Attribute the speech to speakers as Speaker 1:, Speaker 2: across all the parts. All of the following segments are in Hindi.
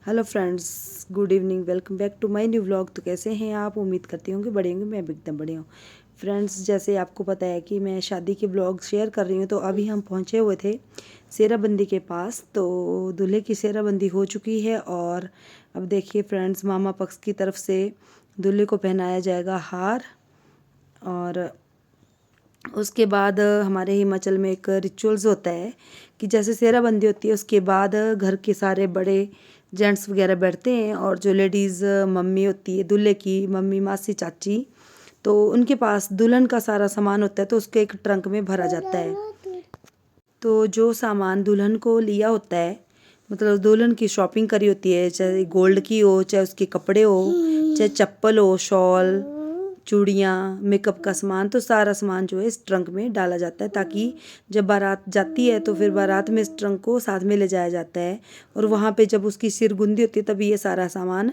Speaker 1: Hello friends, good evening. Welcome back to my new vlog. तो कैसे हैं आप? उम्मीद करती हूँ कि बड़े होंगे। मैं भी एकदम बढ़िया हूँ। फ्रेंड्स, जैसे आपको पता है कि मैं शादी के व्लॉग शेयर कर रही हूँ, तो अभी हम पहुँचे हुए थे सेराबंदी के पास। तो दूल्हे की सेराबंदी हो चुकी है और अब देखिए फ्रेंड्स, मामा पक्ष की तरफ से दूल्हे को पहनाया जाएगा हार। और उसके बाद हमारे हिमाचल में एक रिचुअल्स होता है कि जैसे सेराबंदी होती है, उसके बाद घर के सारे बड़े जेंट्स वगैरह बैठते हैं और जो लेडीज़ मम्मी होती है, दूल्हे की मम्मी, मासी, चाची, तो उनके पास दुल्हन का सारा सामान होता है, तो उसके एक ट्रंक में भरा जाता है। तो जो सामान दुल्हन को लिया होता है, मतलब दुल्हन की शॉपिंग करी होती है, चाहे गोल्ड की हो, चाहे उसके कपड़े हो, चाहे चप्पल हो, शॉल, चूड़ियाँ, मेकअप का सामान, तो सारा सामान जो है इस ट्रंक में डाला जाता है, ताकि जब बारात जाती है तो फिर बारात में इस ट्रंक को साथ में ले जाया जाता है। और वहाँ पे जब उसकी सिरगुंदी होती है तभी ये सारा सामान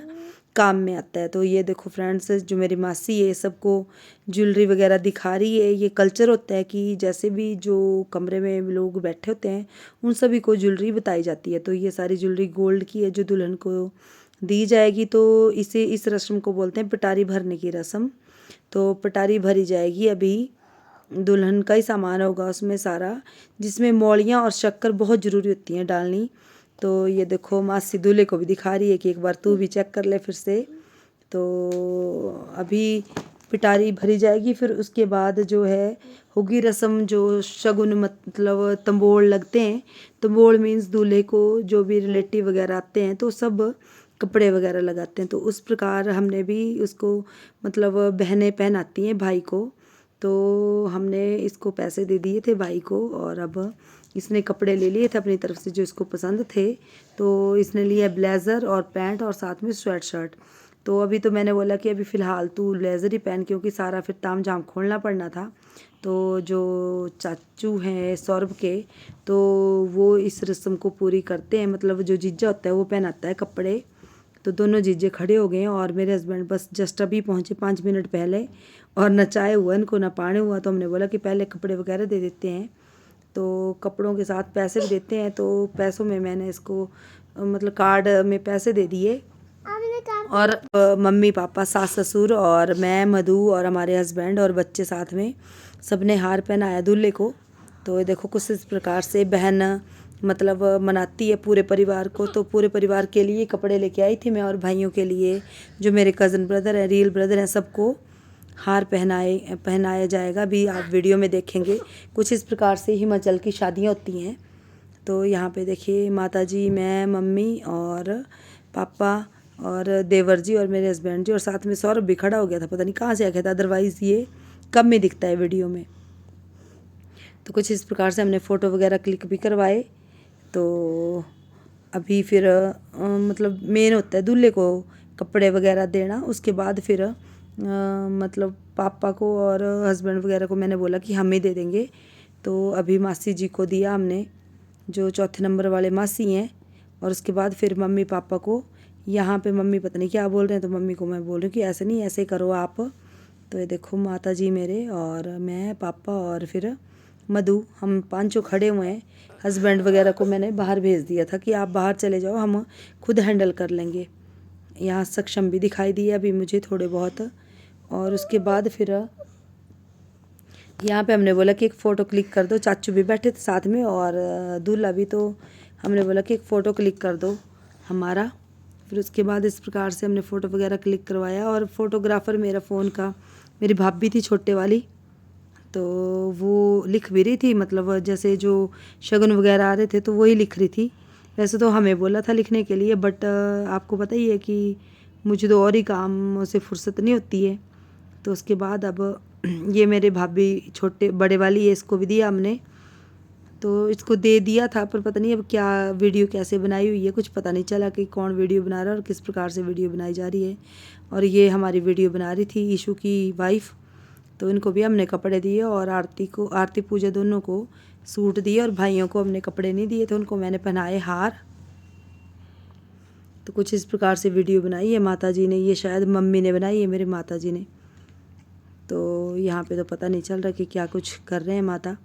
Speaker 1: काम में आता है। तो ये देखो फ्रेंड्स, जो मेरी मासी है सबको ज्वेलरी वगैरह दिखा रही है। ये कल्चर होता है कि जैसे भी जो कमरे में लोग बैठे होते हैं उन सभी को ज्वेलरी बताई जाती है। तो ये सारी ज्वेलरी गोल्ड की है जो दुल्हन को दी जाएगी। तो इस रस्म को बोलते हैं पिटारी भरने की रस्म। तो पिटारी भरी जाएगी। अभी दुल्हन का ही सामान होगा उसमें सारा, जिसमें मौलियाँ और शक्कर बहुत ज़रूरी होती हैं डालनी। तो ये देखो मासी दूल्हे को भी दिखा रही है कि एक बार तू भी चेक कर ले फिर से। तो अभी पिटारी भरी जाएगी, फिर उसके बाद जो है होगी रस्म, जो शगुन, मतलब तंबोल लगते हैं। तंबोल मीन्स दूल्हे को जो भी रिलेटिव वगैरह आते हैं तो सब कपड़े वगैरह लगाते हैं। तो उस प्रकार हमने भी उसको, मतलब बहनें पहनाती हैं भाई को। तो हमने इसको पैसे दे दिए थे भाई को, और अब इसने कपड़े ले लिए थे अपनी तरफ से जो इसको पसंद थे। तो इसने लिया ब्लेज़र और पैंट और साथ में स्वेट शर्ट। तो अभी तो मैंने बोला कि अभी फ़िलहाल तू ब्लेज़र ही पहन, क्योंकि सारा फिर ताम झाम खोलना पड़ना था। तो जो चाचू हैं सौरभ के, तो वो इस रस्म को पूरी करते हैं, मतलब जो जीजा होता है वो पहनाता है कपड़े। तो दोनों जीजे खड़े हो गए हैं और मेरे हस्बैंड बस जस्ट अभी पहुँचे 5 मिनट पहले, और न चाय हुआ इनको न पानी हुआ। तो हमने बोला कि पहले कपड़े वगैरह दे देते हैं। तो कपड़ों के साथ पैसे भी देते हैं। तो पैसों में मैंने इसको, मतलब कार्ड में पैसे दे दिए। और मम्मी पापा, सास ससुर और मैं, मधु और हमारे हस्बैंड और बच्चे साथ में सबने हार पहनाया दूल्हे को। तो ये देखो कुछ इस प्रकार से बहन मतलब मनाती है पूरे परिवार को। तो पूरे परिवार के लिए कपड़े लेके आई थी मैं, और भाइयों के लिए, जो मेरे कज़न ब्रदर हैं, रियल ब्रदर हैं, सबको हार पहनाया जाएगा। अभी आप वीडियो में देखेंगे। कुछ इस प्रकार से हिमाचल की शादियाँ होती हैं। तो यहाँ पे देखिए माता जी, मैं, मम्मी और पापा और देवर जी और मेरे हस्बैंड जी, और साथ में सौरभ भी खड़ा हो गया था, पता नहीं कहाँ से आ गया था, अदरवाइज़ ये कम में दिखता है वीडियो में। तो कुछ इस प्रकार से हमने फ़ोटो वगैरह क्लिक भी करवाए। तो अभी फिर मतलब मेन होता है दूल्हे को कपड़े वगैरह देना। उसके बाद फिर मतलब पापा को और हस्बैंड वगैरह को मैंने बोला कि हम ही दे देंगे। तो अभी मासी जी को दिया हमने, जो चौथे नंबर वाले मासी हैं। और उसके बाद फिर मम्मी पापा को, यहाँ पे मम्मी पता नहीं क्या बोल रहे हैं, तो मम्मी को मैं बोल रही हूँ कि ऐसे नहीं, ऐसे करो आप। तो ये देखो माता जी मेरे, और मैं, पापा और फिर मधु, हम पांचों खड़े हुए हैं। हस्बैंड वगैरह को मैंने बाहर भेज दिया था कि आप बाहर चले जाओ, हम खुद हैंडल कर लेंगे। यहाँ सक्षम भी दिखाई दिए अभी मुझे थोड़े बहुत। और उसके बाद फिर यहाँ पे हमने बोला कि एक फ़ोटो क्लिक कर दो। चाचू भी बैठे थे साथ में और दूल्हा भी। तो हमने बोला कि एक फ़ोटो क्लिक कर दो हमारा। फिर उसके बाद इस प्रकार से हमने फ़ोटो वगैरह क्लिक करवाया। और फ़ोटोग्राफ़र मेरा फ़ोन का, मेरी भाभी थी छोटे वाली, तो वो लिख भी रही थी, मतलब जैसे जो शगुन वगैरह आ रहे थे तो वही लिख रही थी। वैसे तो हमें बोला था लिखने के लिए, बट आपको पता ही है कि मुझे तो और ही काम से फुर्सत नहीं होती है। तो उसके बाद अब ये मेरे भाभी छोटे बड़े वाली है, इसको भी दिया हमने। तो इसको दे दिया था, पर पता नहीं अब क्या वीडियो कैसे बनाई हुई है, कुछ पता नहीं चला कि कौन वीडियो बना रहा है और किस प्रकार से वीडियो बनाई जा रही है। और ये हमारी वीडियो बना रही थी ईशू की वाइफ। तो इनको भी हमने कपड़े दिए, और आरती पूजा दोनों को सूट दिए, और भाइयों को हमने कपड़े नहीं दिए थे, उनको मैंने पहनाए हार। तो कुछ इस प्रकार से वीडियो बनाई है माता जी ने, ये शायद मम्मी ने बनाई है, मेरे माता जी ने। तो यहाँ पे तो पता नहीं चल रहा कि क्या कुछ कर रहे हैं माता।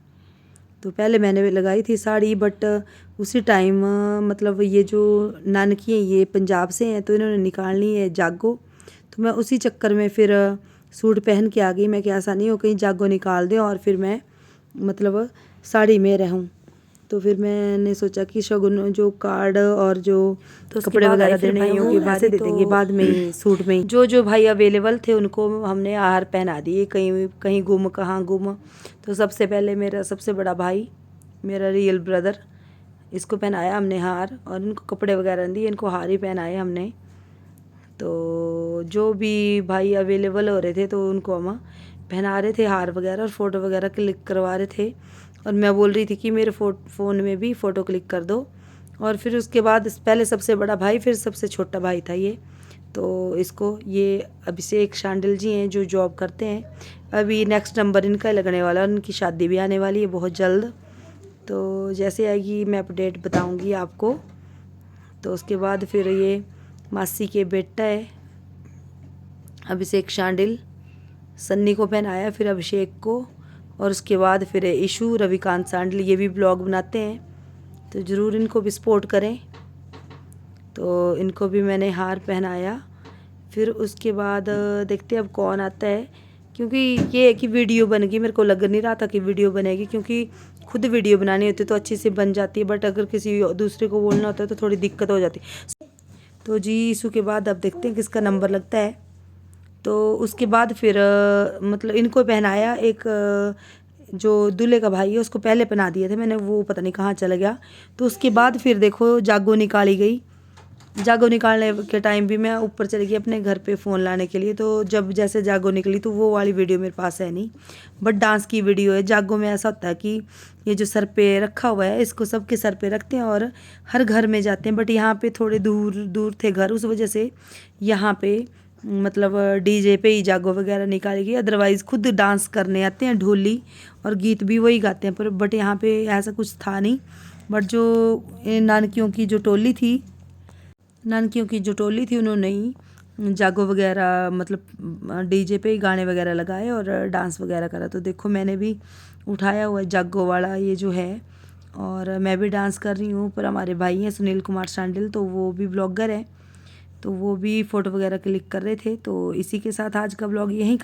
Speaker 1: तो पहले मैंने लगाई थी साड़ी, बट उसी टाइम मतलब ये जो नानकी हैं ये पंजाब से हैं, तो इन्होंने निकालनी है जागो। तो मैं उसी चक्कर में फिर सूट पहन के आ गई। मैं क्या ऐसा नहीं हो कहीं जागो निकाल दें और फिर मैं मतलब साड़ी में रहूं। तो फिर मैंने सोचा कि शगुन जो कार्ड और जो तो कपड़े वगैरह देने हैं वो ऐसे दे देंगे बाद में ही सूट में ही। जो भाई अवेलेबल थे उनको हमने हार पहना दिए, कहीं कहीं गुम कहाँ गुम। तो सबसे पहले मेरा सबसे बड़ा भाई, मेरा रियल ब्रदर, इसको पहनाया हमने हार, और इनको कपड़े वगैरह दिए, इनको हार ही पहनाए हमने। तो जो भी भाई अवेलेबल हो रहे थे तो उनको हम पहना रहे थे हार वगैरह और फ़ोटो वगैरह क्लिक करवा रहे थे। और मैं बोल रही थी कि मेरे फ़ोन में भी फ़ोटो क्लिक कर दो। और फिर उसके बाद पहले सबसे बड़ा भाई, फिर सबसे छोटा भाई था ये। तो इसको ये अभिषेक शांडिल जी हैं जो जॉब करते हैं। अभी नेक्स्ट नंबर इनका लगने वाला है, उनकी शादी भी आने वाली है बहुत जल्द। तो जैसे आएगी मैं अपडेट बताऊंगी आपको। तो उसके बाद फिर ये मासी के बेटा है अभिषेक शांडिल, सन्नी को पहनाया, फिर अभिषेक को, और उसके बाद फिर इशू रविकांत शांडिल, ये भी ब्लॉग बनाते हैं, तो ज़रूर इनको भी सपोर्ट करें। तो इनको भी मैंने हार पहनाया। फिर उसके बाद देखते हैं अब कौन आता है, क्योंकि ये है कि वीडियो बन गई। मेरे को लग नहीं रहा था कि वीडियो बनेगी, क्योंकि खुद वीडियो बनानी होती तो अच्छी से बन जाती है, बट अगर किसी दूसरे को बोलना होता है तो थोड़ी दिक्कत हो जाती है। तो जी इशू के बाद अब देखते हैं किसका नंबर लगता है। तो उसके बाद फिर मतलब इनको पहनाया, एक जो दूल्हे का भाई है उसको पहले पहना दिए थे मैंने, वो पता नहीं कहाँ चला गया। तो उसके बाद फिर देखो जागो निकाली गई। जागो निकालने के टाइम भी मैं ऊपर चली गई अपने घर पे फ़ोन लाने के लिए। तो जब जैसे जागो निकली तो वो वाली वीडियो मेरे पास है नहीं, बट डांस की वीडियो है। जागो में ऐसा होता है कि ये जो सर पे रखा हुआ है इसको सबके सर पे रखते हैं और हर घर में जाते हैं, बट यहाँ पे थोड़े दूर दूर थे घर, उस वजह से यहाँ पे मतलब डीजे पे ही जागो वगैरह निकाली गई। अदरवाइज़ खुद डांस करने आते हैं ढोली, और गीत भी वही गाते हैं, पर बट यहाँ पे ऐसा कुछ था नहीं। बट जो नानकियों की जो टोली थी उन्होंने ही जागो वगैरह मतलब डीजे पे ही गाने वगैरह लगाए और डांस वगैरह करा। तो देखो मैंने भी उठाया हुआ है जागो वाला ये जो है, और मैं भी डांस कर रही हूँ। पर हमारे भाई हैं सुनील कुमार शांडिल, तो वो भी ब्लॉगर हैं, तो वो भी फ़ोटो वगैरह क्लिक कर रहे थे। तो इसी के साथ आज का ब्लॉग यहीं